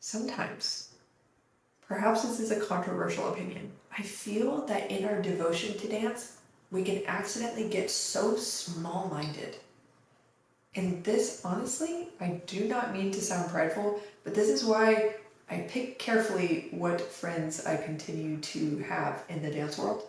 Sometimes, perhaps this is a controversial opinion, I feel that in our devotion to dance, we can accidentally get so small-minded. And this, honestly, I do not mean to sound prideful, but this is why I pick carefully what friends I continue to have in the dance world.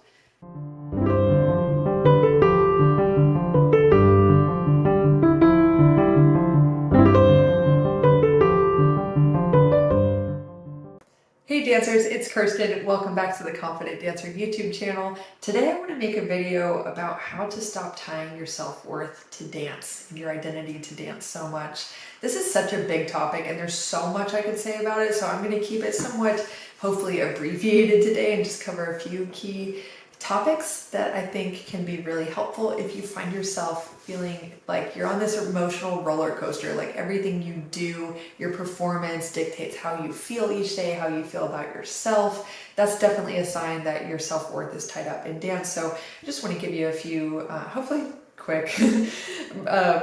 Hey dancers, it's Kirsten. Welcome back to the Confident Dancer YouTube channel. Today I want to make a video about how to stop tying your self-worth to dance and your identity to dance so much. This is such a big topic and there's so much I could say about it, so I'm going to keep it somewhat, hopefully abbreviated today and just cover a few key topics that I think can be really helpful if you find yourself feeling like you're on this emotional roller coaster, like everything you do, your performance dictates how you feel each day, how you feel about yourself. That's definitely a sign that your self-worth is tied up in dance. So I just want to give you a few, hopefully quick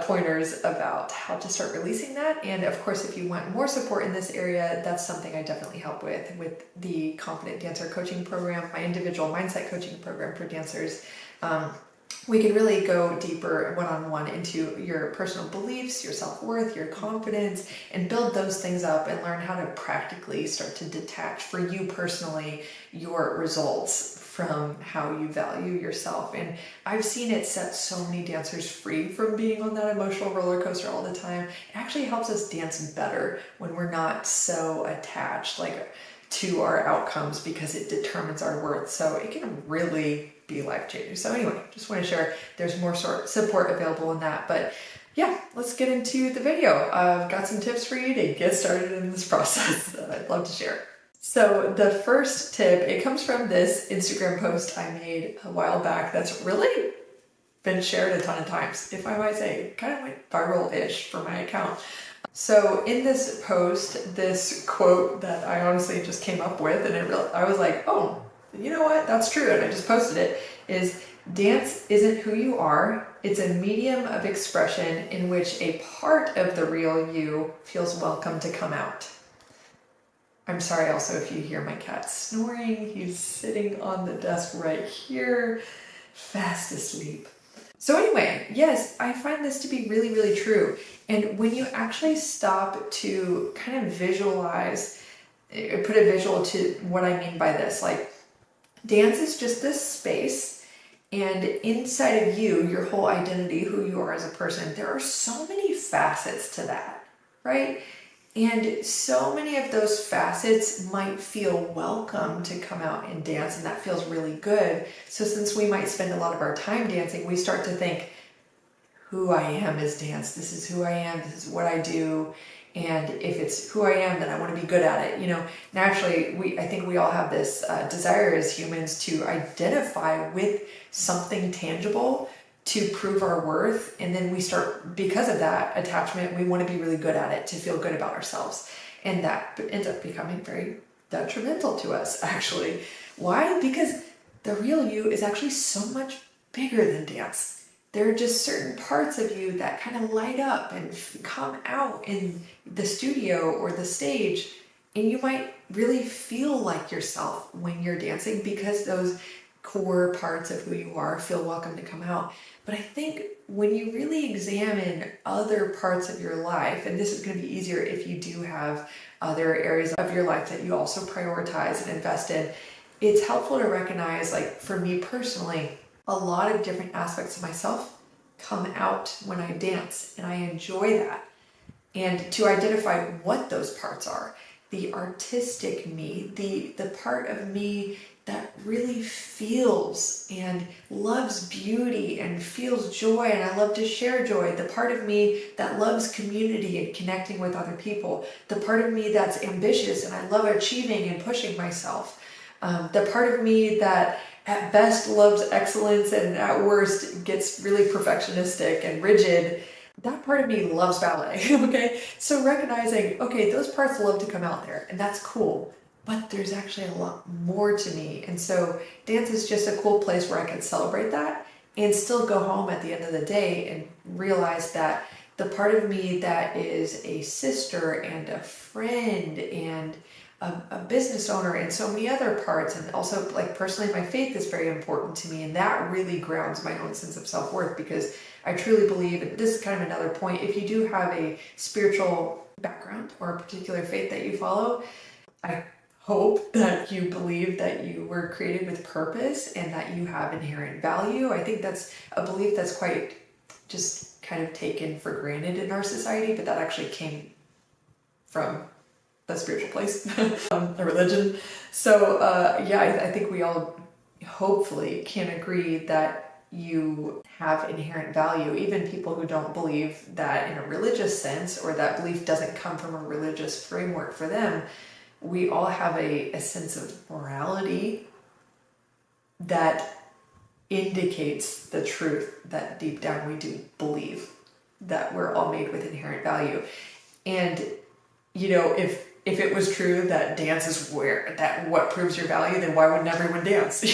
pointers about how to start releasing that. And of course, if you want more support in this area, that's something I definitely help with the Confident Dancer Coaching Program, my individual mindset coaching program for dancers. We can really go deeper one-on-one into your personal beliefs, your self-worth, your confidence, and build those things up and learn how to practically start to detach for you personally your results from how you value yourself. And I've seen it set so many dancers free from being on that emotional roller coaster all the time. It actually helps us dance better when we're not so attached to our outcomes because it determines our worth. So it can really be life-changing. So anyway, just want to share there's more support available in that. But yeah, let's get into the video. I've got some tips for you to get started in this process that I'd love to share. So the first tip, it comes from this Instagram post I made a while back that's really been shared a ton of times, if I might say, kind of went viral-ish for my account. So in this post, this quote that I honestly just came up with, and I was like, oh, you know what, that's true, and I just posted it, is dance isn't who you are, it's a medium of expression in which a part of the real you feels welcome to come out. I'm sorry also if you hear my cat snoring. He's sitting on the desk right here, fast asleep. So anyway, yes, I find this to be really, really true. And when you actually stop to kind of visualize, put a visual to what I mean by this, like dance is just this space, and inside of you, your whole identity, who you are as a person, there are so many facets to that, right? And so many of those facets might feel welcome to come out and dance, and that feels really good. So since we might spend a lot of our time dancing, we start to think, who I am is dance. This is who I am. This is what I do. And if it's who I am, then I want to be good at it. You know, naturally, I think we all have this desire as humans to identify with something tangible to prove our worth, and then we start, because of that attachment, we want to be really good at it to feel good about ourselves, and that ends up becoming very detrimental to us, actually. Why? Because the real you is actually so much bigger than dance. There are just certain parts of you that kind of light up and come out in the studio or the stage, and you might really feel like yourself when you're dancing because those core parts of who you are feel welcome to come out. But I think when you really examine other parts of your life, and this is going to be easier if you do have other areas of your life that you also prioritize and invest in, it's helpful to recognize, like for me personally, a lot of different aspects of myself come out when I dance, and I enjoy that. And to identify what those parts are, the artistic me, the part of me that really feels and loves beauty and feels joy, and I love to share joy, the part of me that loves community and connecting with other people, the part of me that's ambitious and I love achieving and pushing myself, the part of me that at best loves excellence and at worst gets really perfectionistic and rigid. That part of me loves ballet, okay? So recognizing, okay, those parts love to come out there, and that's cool, but there's actually a lot more to me. And so dance is just a cool place where I can celebrate that and still go home at the end of the day and realize that the part of me that is a sister and a friend and a business owner and so many other parts. And also, like, personally, my faith is very important to me, and that really grounds my own sense of self-worth, because I truly believe, and this is kind of another point, if you do have a spiritual background or a particular faith that you follow, I hope that you believe that you were created with purpose and that you have inherent value. I think that's a belief that's quite just kind of taken for granted in our society, but that actually came from a spiritual place, a religion. So yeah, I think we all hopefully can agree that you have inherent value. Even people who don't believe that in a religious sense, or that belief doesn't come from a religious framework for them, we all have a sense of morality that indicates the truth that deep down we do believe that we're all made with inherent value. And if it was true that dance is what proves your value, then why wouldn't everyone dance?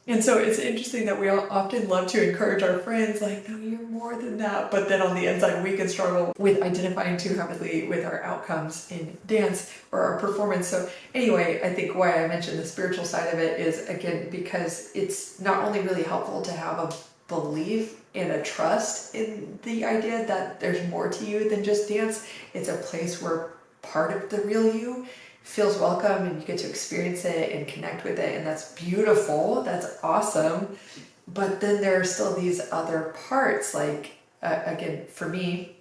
And so it's interesting that we all often love to encourage our friends, like, no, you're more than that. But then on the inside, we can struggle with identifying too heavily with our outcomes in dance or our performance. So anyway, I think why I mentioned the spiritual side of it is, again, because it's not only really helpful to have a belief and a trust in the idea that there's more to you than just dance. It's a place where part of the real you feels welcome and you get to experience it and connect with it, and that's beautiful, that's awesome. But then there are still these other parts, like again, for me,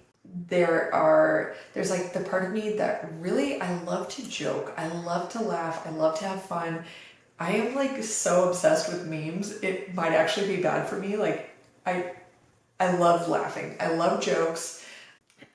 there's like the part of me that really, I love to joke, I love to laugh, I love to have fun. I am like so obsessed with memes, it might actually be bad for me. Like I love laughing, I love jokes.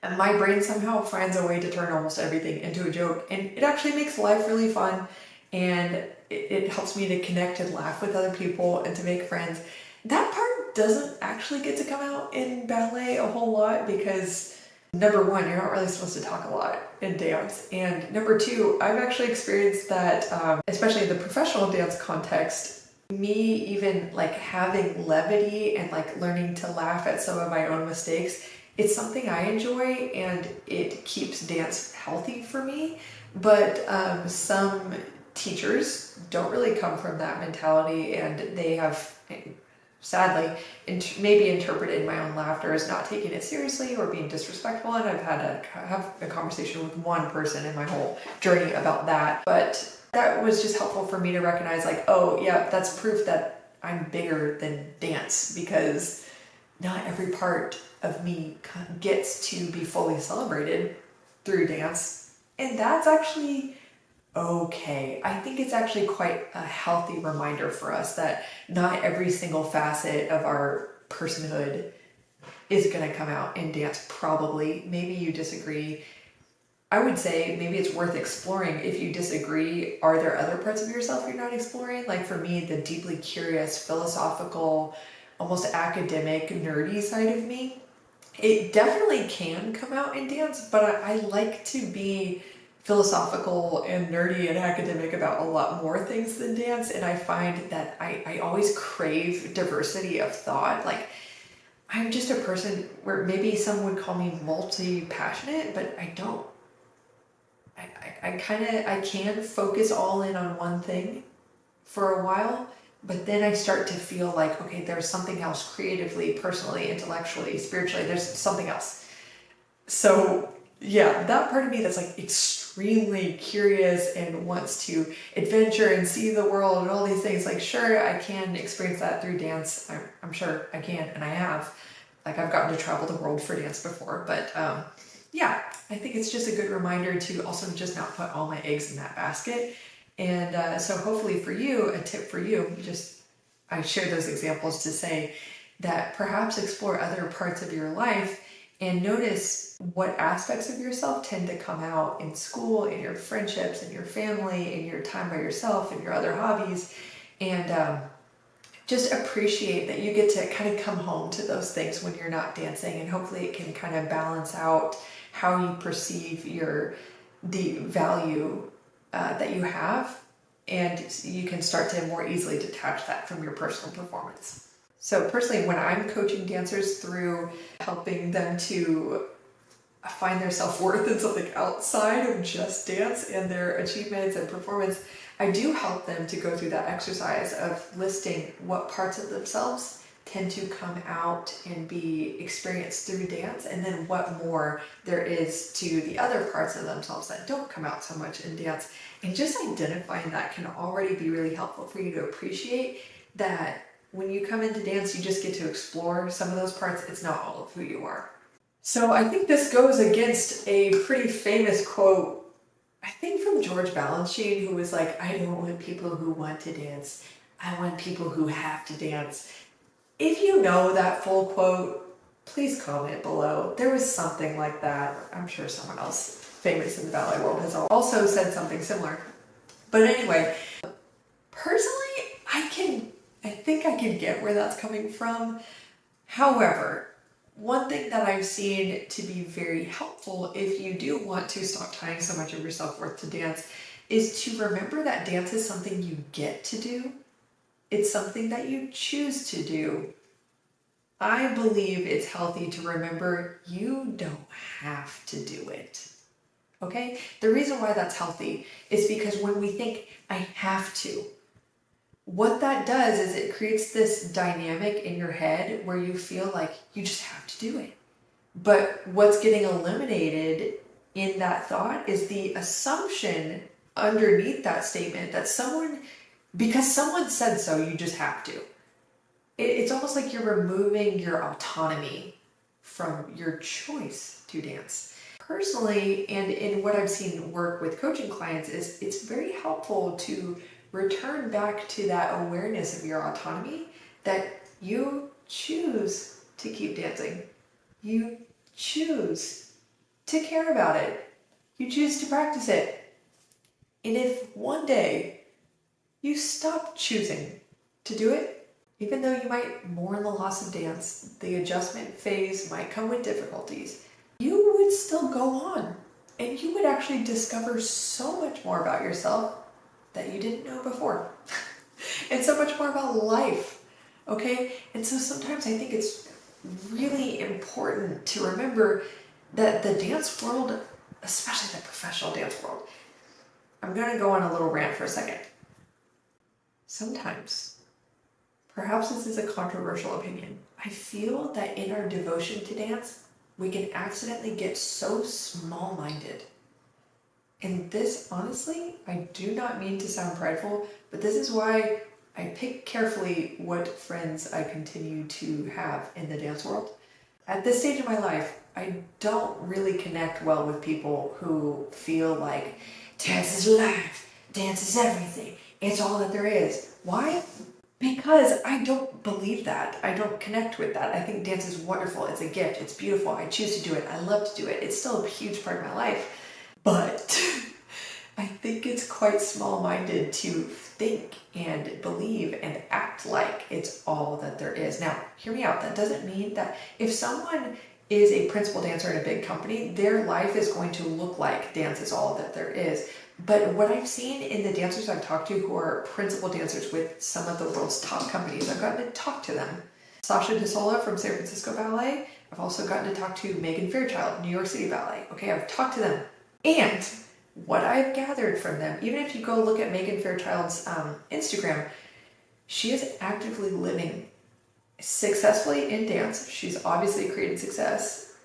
And my brain somehow finds a way to turn almost everything into a joke, and it actually makes life really fun, and it helps me to connect and laugh with other people and to make friends. That part doesn't actually get to come out in ballet a whole lot, because number one, you're not really supposed to talk a lot in dance, and number two, I've actually experienced that, especially in the professional dance context, me even like having levity and like learning to laugh at some of my own mistakes, it's something I enjoy, and it keeps dance healthy for me. But some teachers don't really come from that mentality, and they have, sadly, maybe interpreted my own laughter as not taking it seriously or being disrespectful. And I've had have a conversation with one person in my whole journey about that. But that was just helpful for me to recognize, like, oh yeah, that's proof that I'm bigger than dance, because not every part of me gets to be fully celebrated through dance, and that's actually okay. I think it's actually quite a healthy reminder for us that not every single facet of our personhood is going to come out in dance, probably. Maybe you disagree. I would say maybe it's worth exploring. If you disagree, are there other parts of yourself you're not exploring? Like for me, the deeply curious, philosophical, almost academic, nerdy side of me, it definitely can come out in dance, but I like to be philosophical and nerdy and academic about a lot more things than dance, and I find that I always crave diversity of thought. Like, I'm just a person where maybe some would call me multi-passionate, but I don't. I can focus all in on one thing for a while, but then I start to feel like, okay, there's something else creatively, personally, intellectually, spiritually, there's something else. So yeah, that part of me that's like extremely curious and wants to adventure and see the world and all these things, like sure, I can experience that through dance. I'm sure I can, and I have. Like, I've gotten to travel the world for dance before, but yeah, I think it's just a good reminder to also just not put all my eggs in that basket. And so hopefully for you, a tip for you, I share those examples to say that perhaps explore other parts of your life and notice what aspects of yourself tend to come out in school, in your friendships, in your family, in your time by yourself, in your other hobbies, and just appreciate that you get to kind of come home to those things when you're not dancing, and hopefully it can kind of balance out how you perceive the value that you have, and you can start to more easily detach that from your personal performance. So personally, when I'm coaching dancers through helping them to find their self-worth in something outside of just dance and their achievements and performance, I do help them to go through that exercise of listing what parts of themselves tend to come out and be experienced through dance, and then what more there is to the other parts of themselves that don't come out so much in dance. And just identifying that can already be really helpful for you to appreciate that when you come into dance, you just get to explore some of those parts. It's not all of who you are. So I think this goes against a pretty famous quote, I think from George Balanchine, who was like, I don't want people who want to dance. I want people who have to dance. If you know that full quote, please comment below. There was something like that. I'm sure someone else famous in the ballet world has also said something similar. But anyway, personally, I think I can get where that's coming from. However, one thing that I've seen to be very helpful if you do want to stop tying so much of your self-worth to dance is to remember that dance is something you get to do. It's something that you choose to do. I believe it's healthy to remember you don't have to do it. Okay? The reason why that's healthy is because when we think I have to, what that does is it creates this dynamic in your head where you feel like you just have to do it. But what's getting eliminated in that thought is the assumption underneath that statement that because someone said so, you just have to. It's almost like you're removing your autonomy from your choice to dance. Personally, and in what I've seen work with coaching clients, is it's very helpful to return back to that awareness of your autonomy, that you choose to keep dancing. You choose to care about it. You choose to practice it. And if one day you stop choosing to do it, even though you might mourn the loss of dance, the adjustment phase might come with difficulties, you would still go on. And you would actually discover so much more about yourself that you didn't know before. And so much more about life, okay? And so sometimes I think it's really important to remember that the dance world, especially the professional dance world, I'm gonna go on a little rant for a second. Sometimes, perhaps this is a controversial opinion, I feel that in our devotion to dance, we can accidentally get so small-minded. And this, honestly, I do not mean to sound prideful, but this is why I pick carefully what friends I continue to have in the dance world. At this stage of my life, I don't really connect well with people who feel like dance is life, dance is everything, it's all that there is. Why? Because I don't believe that. I don't connect with that. I think dance is wonderful. It's a gift. It's beautiful. I choose to do it. I love to do it. It's still a huge part of my life. But I think it's quite small-minded to think and believe and act like it's all that there is. Now, hear me out. That doesn't mean that if someone is a principal dancer in a big company, their life is going to look like dance is all that there is. But what I've seen in the dancers I've talked to who are principal dancers with some of the world's top companies, I've gotten to talk to them. Sasha DeSola from San Francisco Ballet. I've also gotten to talk to Megan Fairchild, New York City Ballet. Okay, I've talked to them. And what I've gathered from them, even if you go look at Megan Fairchild's Instagram, she is actively living successfully in dance. She's obviously created success,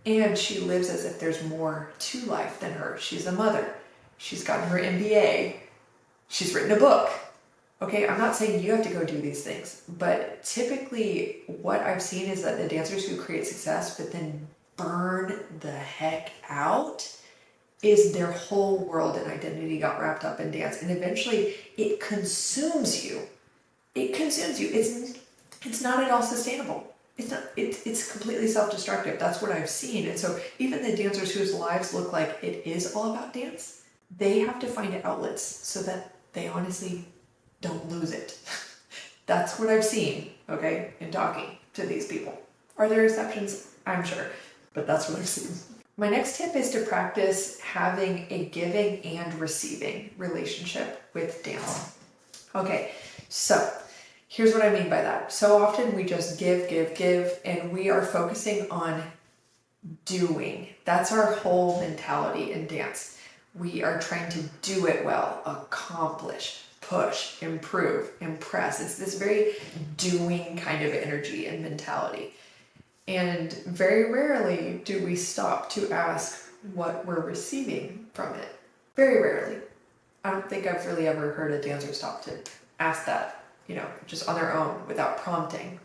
and she lives as if there's more to life than her. She's a mother. She's gotten her MBA. She's written a book. Okay, I'm not saying you have to go do these things, but typically what I've seen is that the dancers who create success but then burn the heck out is their whole world and identity got wrapped up in dance, and eventually it consumes you. It consumes you. It's not at all sustainable. It's not. It's completely self-destructive. That's what I've seen. And so even the dancers whose lives look like it is all about dance, they have to find outlets so that they honestly don't lose it. That's what I've seen, okay, in talking to these people. Are there exceptions? I'm sure, but that's what I've seen. My next tip is to practice having a giving and receiving relationship with dance. Okay, so Here's what I mean by that. So often we just give, and we are focusing on doing. That's our whole mentality in dance. We are trying to do it well, accomplish, push, improve, impress. It's this very doing kind of energy and mentality. And very rarely do we stop to ask what we're receiving from it. Very rarely. I don't think I've really ever heard a dancer stop to ask that, just on their own without prompting.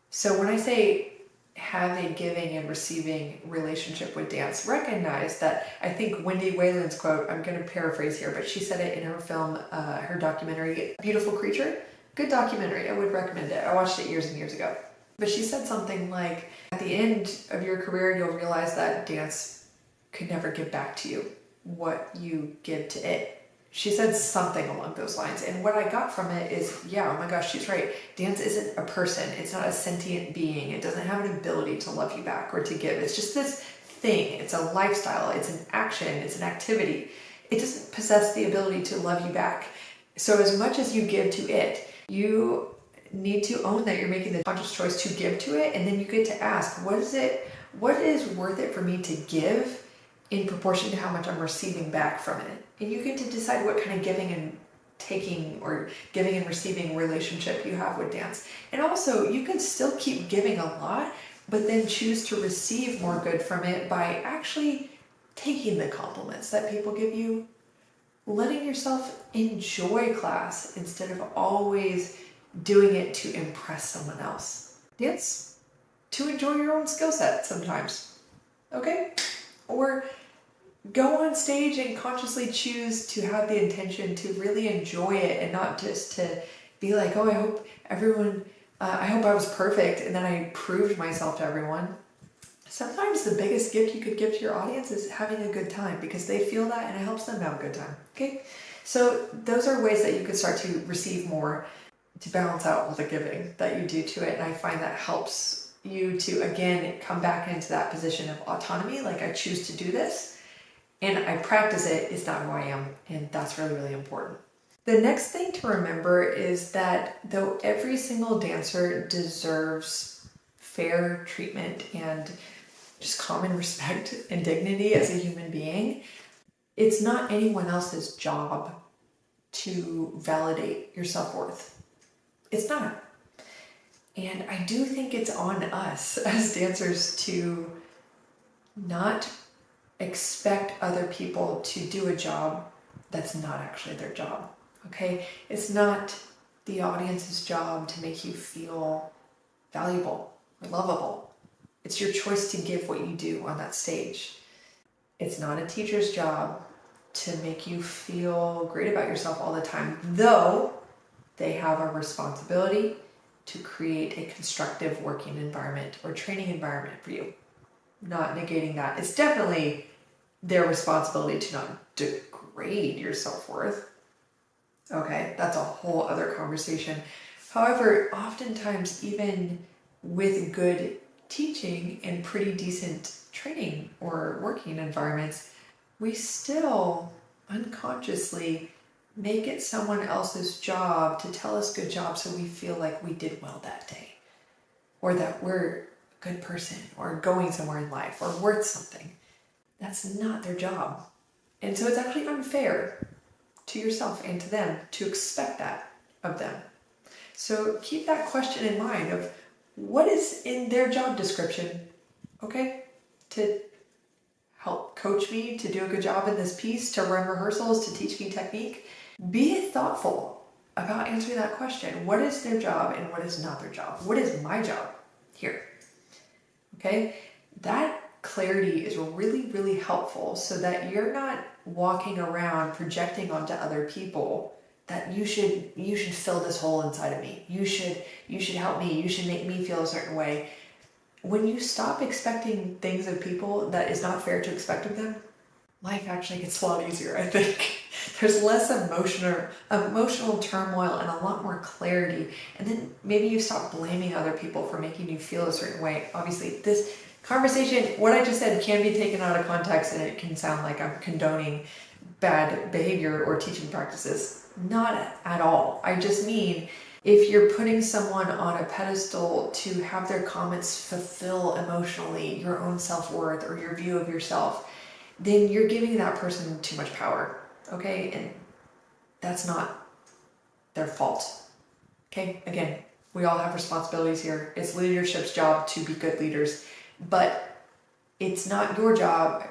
So when I say have a giving and receiving relationship with dance, recognize that I think Wendy Whalen's quote, I'm going to paraphrase here, but she said it in her film, her documentary, Beautiful Creature. Good documentary. I would recommend it. I watched it years and years ago. But she said something like, at the end of your career, you'll realize that dance could never give back to you what you give to it. She said something along those lines. And what I got from it is, yeah, oh my gosh, she's right. Dance isn't a person. It's not a sentient being. It doesn't have an ability to love you back or to give. It's just this thing. It's a lifestyle. It's an action. It's an activity. It doesn't possess the ability to love you back. So as much as you give to it, you need to own that you're making the conscious choice to give to it. And then you get to ask, what is worth it for me to give in proportion to how much I'm receiving back from it? And you get to decide what kind of giving and taking or giving and receiving relationship you have with dance. And also, you can still keep giving a lot, but then choose to receive more good from it by actually taking the compliments that people give you, letting yourself enjoy class instead of always doing it to impress someone else. Dance to enjoy your own skill set sometimes, okay? Or go on stage and consciously choose to have the intention to really enjoy it and not just to be like, oh, I hope I was perfect and then I proved myself to everyone. Sometimes the biggest gift you could give to your audience is having a good time because they feel that and it helps them have a good time, okay? So those are ways that you could start to receive more to balance out all the giving that you do to it. And I find that helps you to, again, come back into that position of autonomy, like I choose to do this and I practice it. It's not who I am. And that's really, really important. The next thing to remember is that though every single dancer deserves fair treatment and just common respect and dignity as a human being, it's not anyone else's job to validate your self-worth. It's not. And I do think it's on us as dancers to not expect other people to do a job that's not actually their job, okay? It's not the audience's job to make you feel valuable or lovable. It's your choice to give what you do on that stage. It's not a teacher's job to make you feel great about yourself all the time, though they have a responsibility to create a constructive working environment or training environment for you. Not negating that. It's definitely their responsibility to not degrade your self-worth. Okay, that's a whole other conversation. However, oftentimes, even with good teaching and pretty decent training or working environments, we still unconsciously make it someone else's job to tell us good job so we feel like we did well that day, or that we're a good person, or going somewhere in life, or worth something. That's not their job. And so it's actually unfair to yourself and to them to expect that of them. So keep that question in mind of what is in their job description, okay? To help coach me, to do a good job in this piece, to run rehearsals, to teach me technique. Be thoughtful about answering that question. What is their job and what is not their job? What is my job here? Okay? That clarity is really, really helpful so that you're not walking around projecting onto other people that you should fill this hole inside of me. You should help me. You should make me feel a certain way. When you stop expecting things of people that is not fair to expect of them, life actually gets a lot easier, I think. There's less emotional turmoil and a lot more clarity. And then maybe you stop blaming other people for making you feel a certain way. Obviously, this conversation, what I just said, can be taken out of context and it can sound like I'm condoning bad behavior or teaching practices. Not at all. I just mean If you're putting someone on a pedestal to have their comments fulfill emotionally your own self-worth or your view of yourself, then you're giving that person too much power, okay? And that's not their fault, okay? Again, we all have responsibilities here. It's leadership's job to be good leaders, but it's not your job,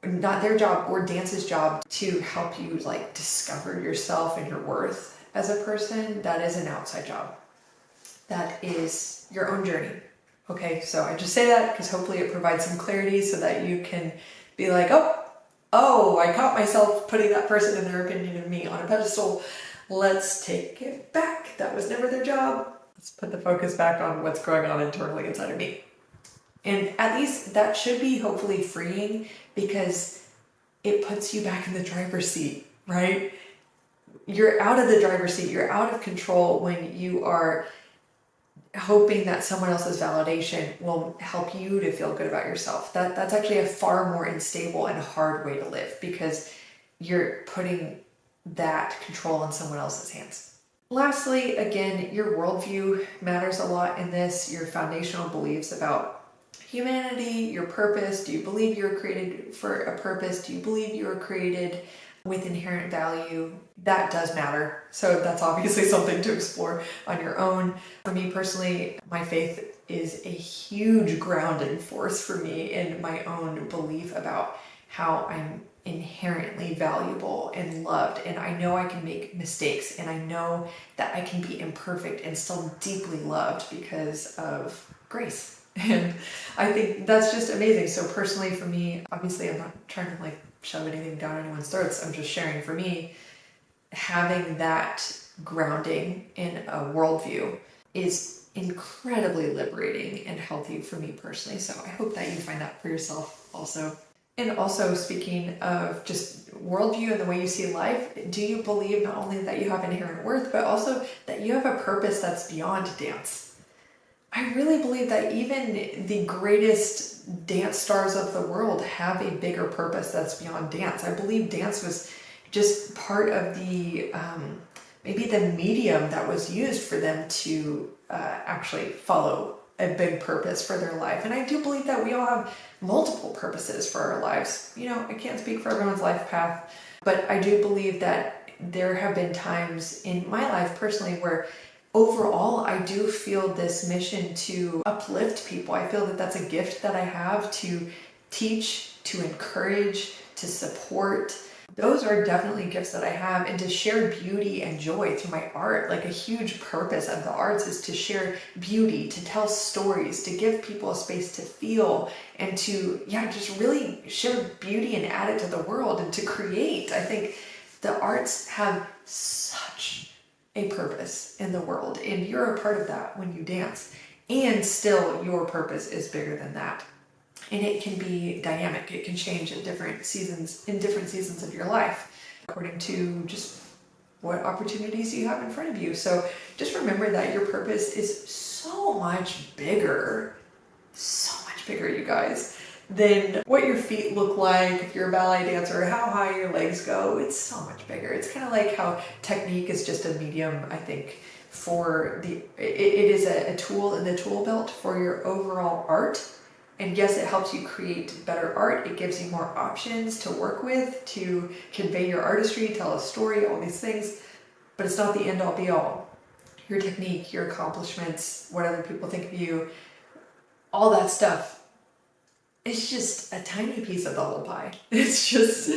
not their job or dance's job to help you like discover yourself and your worth as a person. That is an outside job. That is your own journey. Okay, so I just say that because hopefully it provides some clarity so that you can be like, oh, I caught myself putting that person and their opinion of me on a pedestal. Let's take it back. That was never their job. Let's put the focus back on what's going on internally inside of me. And at least that should be hopefully freeing because it puts you back in the driver's seat, right? You're out of the driver's seat. You're out of control when you are hoping that someone else's validation will help you to feel good about yourself. That's actually a far more unstable and hard way to live because you're putting that control in someone else's hands. Lastly, again, your worldview matters a lot in this, your foundational beliefs about humanity, your purpose. Do you believe you're created for a purpose? Do you believe you were created with inherent value? That does matter. So that's obviously something to explore on your own. For me personally, my faith is a huge grounding force for me in my own belief about how I'm inherently valuable and loved. And I know I can make mistakes and I know that I can be imperfect and still deeply loved because of grace. And I think that's just amazing. So personally for me, obviously I'm not trying to like shove anything down anyone's throats. I'm just sharing for me, having that grounding in a worldview is incredibly liberating and healthy for me personally. So I hope that you find that for yourself also. And also speaking of just worldview and the way you see life, do you believe not only that you have inherent worth, but also that you have a purpose that's beyond dance? I really believe that even the greatest dance stars of the world have a bigger purpose that's beyond dance. I believe dance was just part of the, maybe the medium that was used for them to actually follow a big purpose for their life. And I do believe that we all have multiple purposes for our lives. You know, I can't speak for everyone's life path, but I do believe that there have been times in my life personally where overall, I do feel this mission to uplift people. I feel that that's a gift that I have to teach, to encourage, to support. Those are definitely gifts that I have, and to share beauty and joy through my art. Like a huge purpose of the arts is to share beauty, to tell stories, to give people a space to feel, and to, just really share beauty and add it to the world and to create. I think the arts have such a purpose in the world, and you're a part of that when you dance. And still, your purpose is bigger than that. And it can be dynamic. It can change in different seasons of your life, according to just what opportunities you have in front of you. So just remember that your purpose is so much bigger, you guys, than what your feet look like if you're a ballet dancer, or how high your legs go. It's so much bigger. It's kind of like how technique is just a medium, I think, for it is a tool in the tool belt for your overall art. And yes, it helps you create better art. It gives you more options to work with, to convey your artistry, tell a story, all these things. But it's not the end all be all. Your technique, your accomplishments, what other people think of you, all that stuff, it's just a tiny piece of the whole pie. It's just,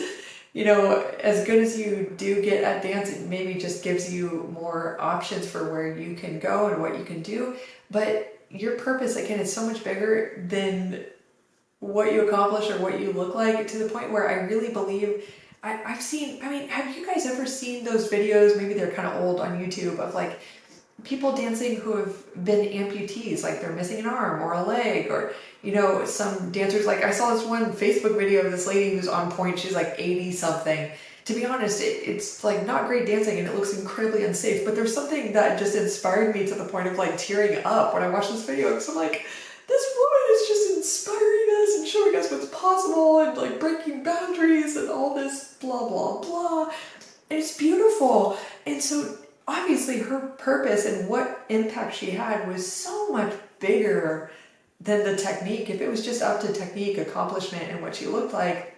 as good as you do get at dance, it maybe just gives you more options for where you can go and what you can do. But your purpose, again, is so much bigger than what you accomplish or what you look like, to the point where I really believe have you guys ever seen those videos? Maybe they're kind of old on YouTube of like people dancing who have been amputees, like they're missing an arm or a leg, or, some dancers, like I saw this one Facebook video of this lady who's on point. She's like 80 something. To be honest, it's like not great dancing and it looks incredibly unsafe, but there's something that just inspired me to the point of like tearing up when I watched this video, because I'm like, this woman is just inspiring us and showing us what's possible and like breaking boundaries and all this blah, blah, blah. And it's beautiful. And so obviously her purpose and what impact she had was so much bigger than the technique. If it was just up to technique, accomplishment, and what she looked like,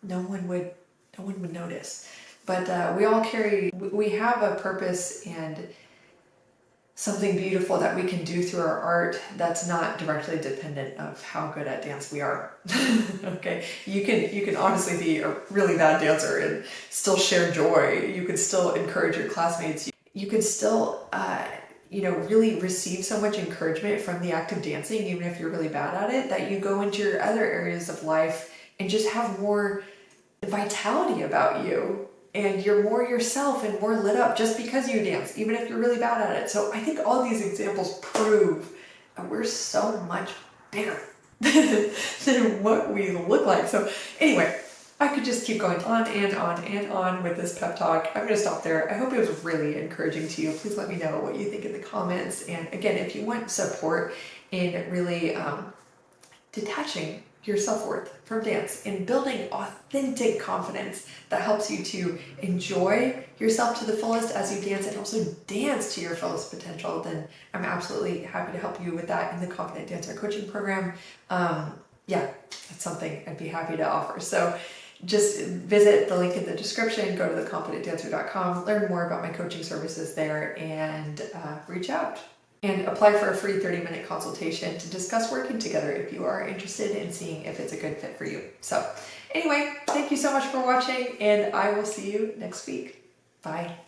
no one would notice. But we have a purpose and something beautiful that we can do through our art that's not directly dependent of how good at dance we are. Okay, you can honestly be a really bad dancer and still share joy. You can still encourage your classmates. You can still really receive so much encouragement from the act of dancing, even if you're really bad at it, that you go into your other areas of life and just have more vitality about you. And you're more yourself and more lit up just because you dance, even if you're really bad at it. So I think all these examples prove that we're so much bigger than what we look like. So anyway, I could just keep going on and on and on with this pep talk. I'm going to stop there. I hope it was really encouraging to you. Please let me know what you think in the comments. And again, if you want support in really detaching your self-worth from dance and building authentic confidence that helps you to enjoy yourself to the fullest as you dance and also dance to your fullest potential, then I'm absolutely happy to help you with that in the Confident Dancer coaching program. Yeah, that's something I'd be happy to offer. So just visit the link in the description, go to theconfidentdancer.com, learn more about my coaching services there, and reach out. And apply for a free 30-minute consultation to discuss working together if you are interested in seeing if it's a good fit for you. So anyway, thank you so much for watching, and I will see you next week. Bye.